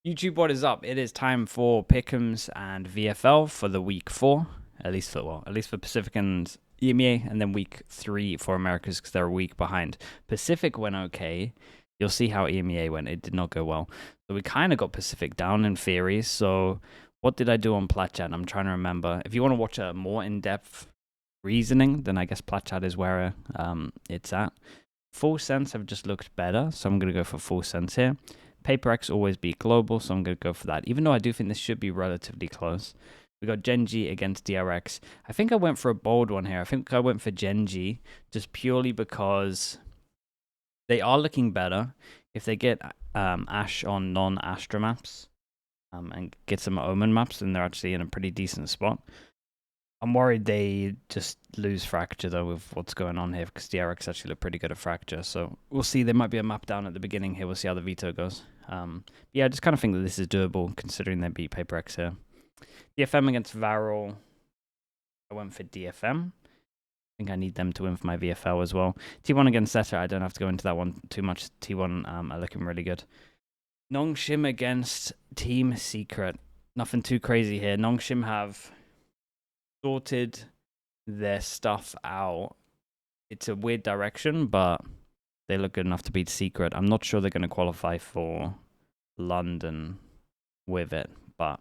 YouTube, what is up? It is time for PICKEMS and VFL for the week 4, at least for Pacific and EMEA, and then week 3 for Americas because they're a week behind. Pacific went okay. You'll see how EMEA went. It did not go well. So we kind of got Pacific down in theory. So what did I do on Platchat? I'm trying to remember. If you want to watch a more in-depth reasoning, then I guess Platchat is where it's at. Full Sense have just looked better, so I'm going to go for Full Sense here. PaperX always beat Global, so I'm going to go for that. Even though I do think this should be relatively close. We got Genji against DRX. I think I went for a bold one here. I think I went for Genji just purely because they are looking better. If they get Ash on non-Astra maps and get some Omen maps, then they're actually in a pretty decent spot. I'm worried they just lose Fracture, though, with what's going on here, because DRX actually look pretty good at Fracture. So we'll see. There might be a map down at the beginning here. We'll see how the veto goes. Yeah, I just kind of think that this is doable, considering they beat PaperX here. DFM against Varel. I went for DFM. I think I need them to win for my VFL as well. T1 against Zeta. I don't have to go into that one too much. T1 are looking really good. Nongshim against Team Secret. Nothing too crazy here. Nongshim have sorted their stuff out. It's a weird direction, but they look good enough to beat Secret. I'm not sure they're going to qualify for London with it, but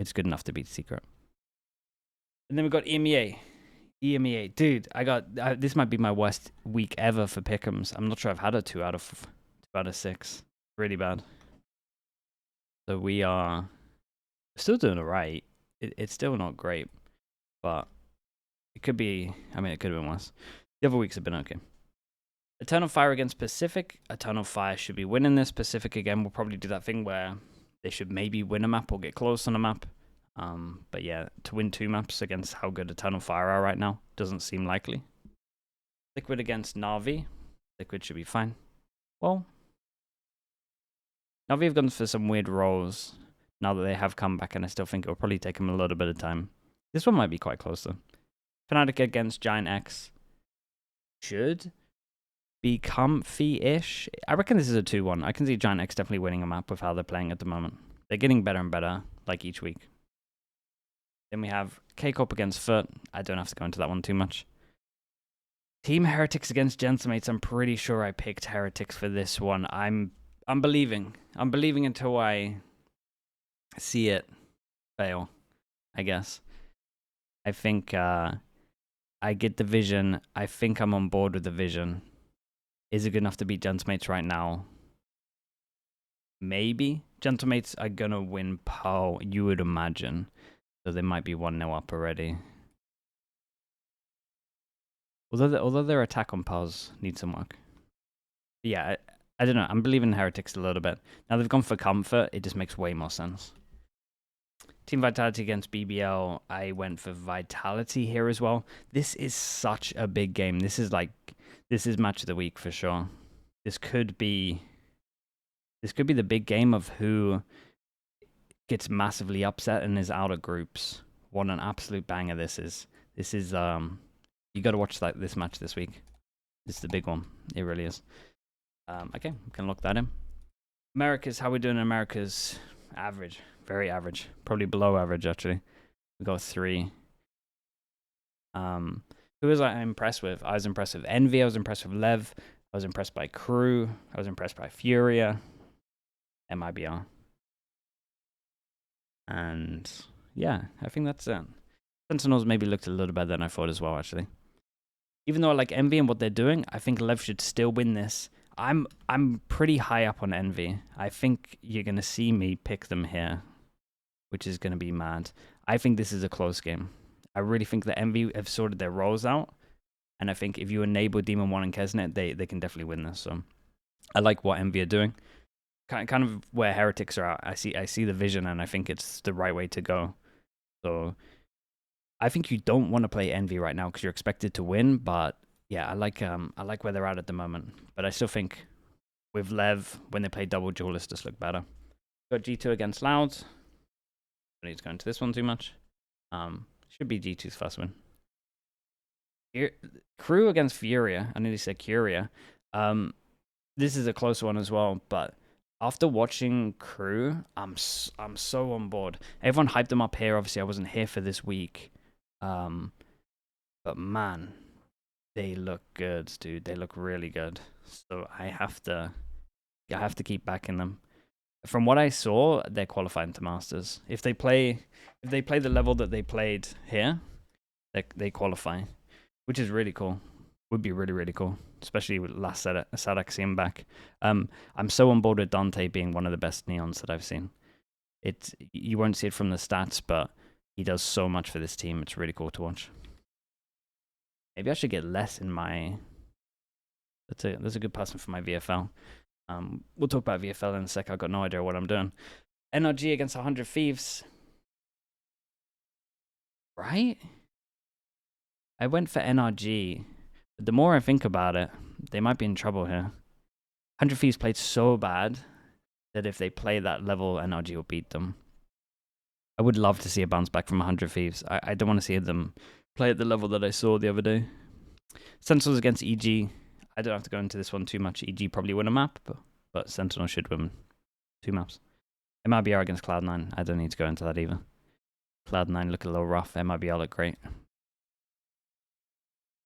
it's good enough to beat Secret. And then we got EMEA. EMEA. Dude, this might be my worst week ever for Pick'ems. I'm not sure I've had a 2 out of 6. Really bad. So we are still doing alright. It's still not great, but it could be, it could have been worse. The other weeks have been okay. Eternal Fire against Pacific. Eternal Fire should be winning this. Pacific, again, will probably do that thing where they should maybe win a map or get close on a map. But yeah, to win 2 maps against how good Eternal Fire are right now doesn't seem likely. Liquid against Na'Vi. Liquid should be fine. Well, Na'Vi have gone for some weird roles now that they have come back, and I still think it will probably take them a little bit of time. This one might be quite close, though. Fnatic against Giant X should be comfy-ish. I reckon this is a 2-1. I can see Giant X definitely winning a map with how they're playing at the moment. They're getting better and better, like, each week. Then we have K-Corp against Foot. I don't have to go into that one too much. Team Heretics against Gentlemates. I'm pretty sure I picked Heretics for this one. I'm believing. I'm believing until I see it fail, I guess. I think I get the vision. I think I'm on board with the vision. Is it good enough to beat Gentlemates right now? Maybe. Gentlemates are going to win PO, you would imagine. So they might be 1-0 up already. Although their attack on POs needs some work. But yeah, I don't know. I'm believing Heretics a little bit. Now they've gone for Comfort. It just makes way more sense. Team Vitality against BBL. I went for Vitality here as well. This is such a big game. This is match of the week for sure. This could be the big game of who gets massively upset and is out of groups. What an absolute banger this is. This is you got to watch this match this week. This is the big one. It really is. Okay, we can lock that in. Americas, how we doing in Americas? Average. Very average. Probably below average, actually. We got 3. Who was I impressed with? I was impressed with Envy. I was impressed with Lev. I was impressed by Crew. I was impressed by Furia. MIBR. And yeah, I think that's it. Sentinels maybe looked a little better than I thought as well, actually. Even though I like Envy and what they're doing, I think Lev should still win this. I'm pretty high up on Envy. I think you're going to see me pick them here, which is going to be mad. I think this is a close game. I really think that Envy have sorted their roles out, and I think if you enable Demon 1 and Kesnet, they can definitely win this. So I like what Envy are doing. Kind of where Heretics are at. I see the vision, and I think it's the right way to go. So I think you don't want to play Envy right now because you're expected to win, but yeah, I like where they're at the moment. But I still think with Lev, when they play double duelists, just look better. Got G2 against Louds. Don't need to go into this one too much. Should be G2's first win. Here, Crew against Furia. I nearly said Curia. This is a close one as well, but After watching Crew, I'm so on board. Everyone hyped them up here. Obviously, I wasn't here for this week. But man, they look good, dude. They look really good. So I have to keep backing them. From what I saw, they're qualifying to Masters. If they play the level that they played here, they qualify, which is really cool. Would be really, really cool, especially with last Sadak seeing back. I'm so on board with Dante being one of the best neons that I've seen. You won't see it from the stats, but he does so much for this team. It's really cool to watch. Maybe I should get less in my. That's a good person for my VFL. We'll talk about VFL in a sec. I've got no idea what I'm doing. NRG against 100 Thieves. Right? I went for NRG. But the more I think about it, they might be in trouble here. 100 Thieves played so bad that if they play that level, NRG will beat them. I would love to see a bounce back from 100 Thieves. I don't want to see them play at the level that I saw the other day. Sentinels against EG. I don't have to go into this one too much. EG probably win a map, but Sentinel should win 2 maps. MIBR against Cloud9. I don't need to go into that either. Cloud9 look a little rough. MIBR look great.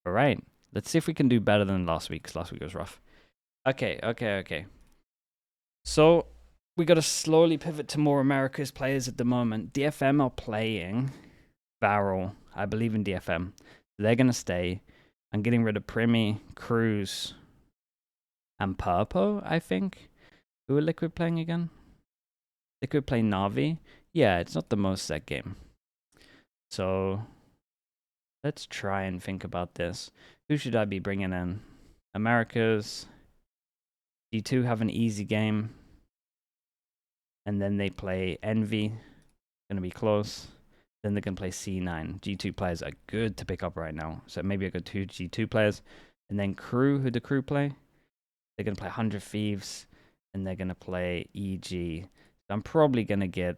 All right. Let's see if we can do better than last week, because last week was rough. Okay. So we got to slowly pivot to more Americas players at the moment. DFM are playing Barrel. I believe in DFM. They're going to stay. I'm getting rid of Primi, Cruz, and Purpo, I think. Who are Liquid playing again? Liquid play Na'Vi. Yeah, it's not the most set game. So let's try and think about this. Who should I be bringing in? Americas. G2 have an easy game. And then they play Envy. Going to be close. Then they're going to play C9. G2 players are good to pick up right now. So maybe I got 2 G2 players. And then Crew, who the Crew play? They're going to play 100 Thieves. And they're going to play EG. So I'm probably going to get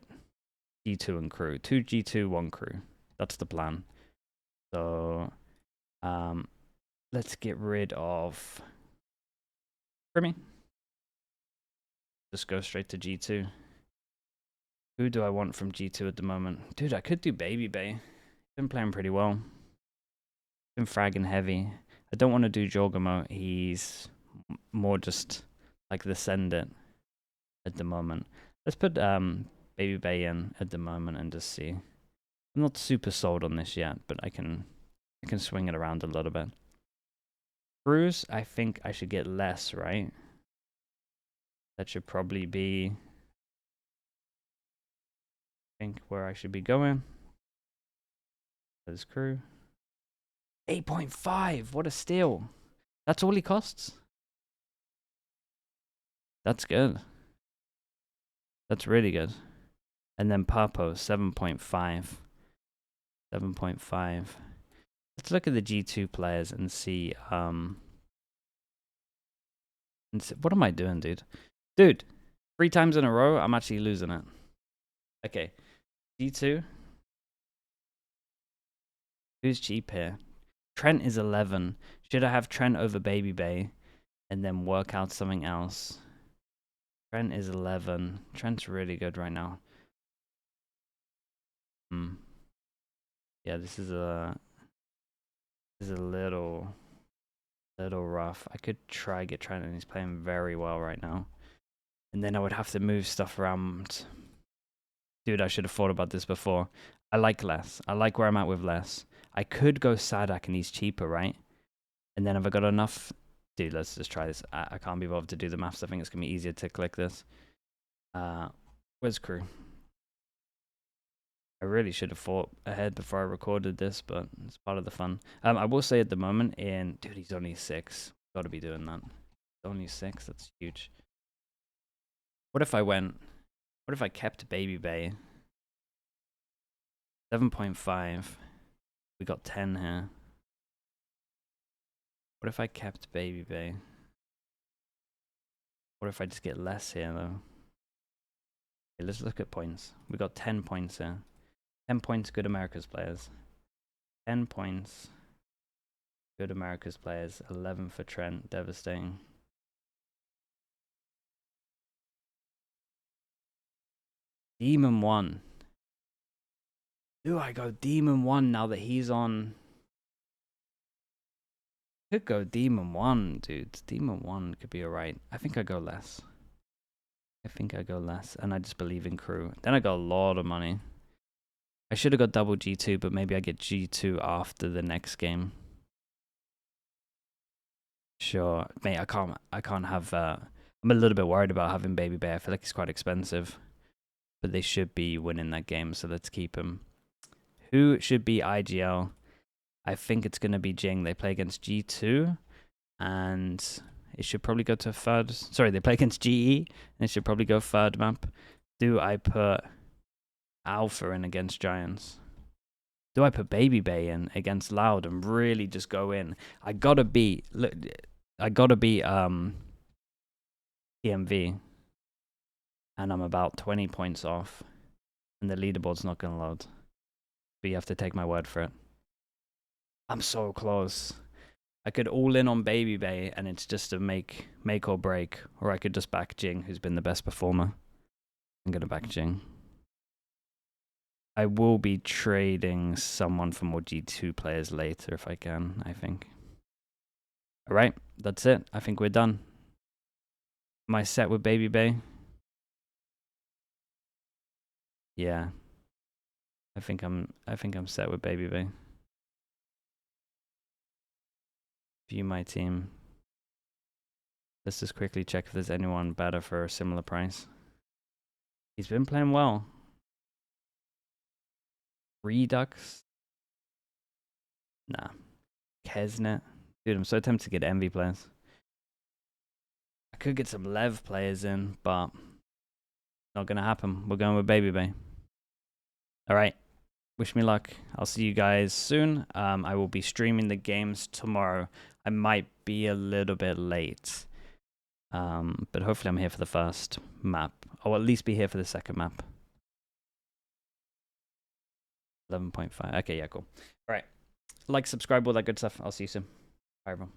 G2 and Crew. 2 G2, 1 Crew. That's the plan. So let's get rid of Primi. Just go straight to G2. Who do I want from G2 at the moment? Dude, I could do Baby Bay. Been playing pretty well. Been fragging heavy. I don't want to do Jorgamo. He's more just like the send it at the moment. Let's put Baby Bay in at the moment and just see. I'm not super sold on this yet, but I can swing it around a little bit. Cruz, I think I should get less, right? That should probably be, I think, where I should be going. There's Crew. 8.5, what a steal. That's all he costs? That's good. That's really good. And then Papo, 7.5. 7.5. Let's look at the G2 players and see, what am I doing, dude? Dude, 3 times in a row, I'm actually losing it. Okay, G2. Who's cheap here? Trent is 11. Should I have Trent over Baby Bay and then work out something else? Trent is 11. Trent's really good right now. Yeah, this is a little rough. I could try get Trent, and he's playing very well right now. And then I would have to move stuff around. Dude, I should have thought about this before. I like less. I like where I'm at with less. I could go Sadak and he's cheaper, right? And then have I got enough? Dude, let's just try this. I can't be bothered to do the maths. I think it's going to be easier to click this. Where's Crew? I really should have thought ahead before I recorded this, but it's part of the fun. I will say at the moment, dude, he's only 6. Got to be doing that. He's only 6. That's huge. What if I kept Baby Bay? 7.5. We got 10 here. What if I kept Baby Bay? What if I just get less here, though? Okay, let's look at points. We got 10 points here. 10 points, good Americas players. 10 points, good Americas players. 11 for Trent, devastating. Demon 1. Do I go Demon 1 now that he's on? Could go Demon 1, dude. Demon 1 could be alright. I think I go less. And I just believe in crew. Then I got a lot of money. I should have got double G2, but maybe I get G2 after the next game. Sure. Mate, I can't have... I'm a little bit worried about having Baby Bear. I feel like he's quite expensive. But they should be winning that game, so let's keep him. Who should be IGL? I think it's going to be Jing. They play against G2, and it should probably go to third. Sorry, they play against GE, and it should probably go third map. Do I put Alpha in against Giants? Do I put Baby Bay in against Loud and really just go in? I gotta beat EMV, and I'm about 20 points off, and the leaderboard's not gonna load. But you have to take my word for it. I'm so close. I could all in on Baby Bay, and it's just a make or break. Or I could just back Jing, who's been the best performer. I'm gonna back Jing. I will be trading someone for more G2 players later if I can, I think. Alright, that's it. I think we're done. Am I set with Baby Bay? Yeah. I think I'm set with Baby Bay. View my team. Let's just quickly check if there's anyone better for a similar price. He's been playing well. Redux? Nah. Kesnet? Dude, I'm so tempted to get Envy players. I could get some Lev players in, but not gonna happen. We're going with Baby Bay. Alright. Wish me luck. I'll see you guys soon. I will be streaming the games tomorrow. I might be a little bit late. But hopefully I'm here for the first map. I'll at least be here for the second map. 11.5. Okay, yeah, cool. Alright. Like, subscribe, all that good stuff. I'll see you soon. Bye, everyone.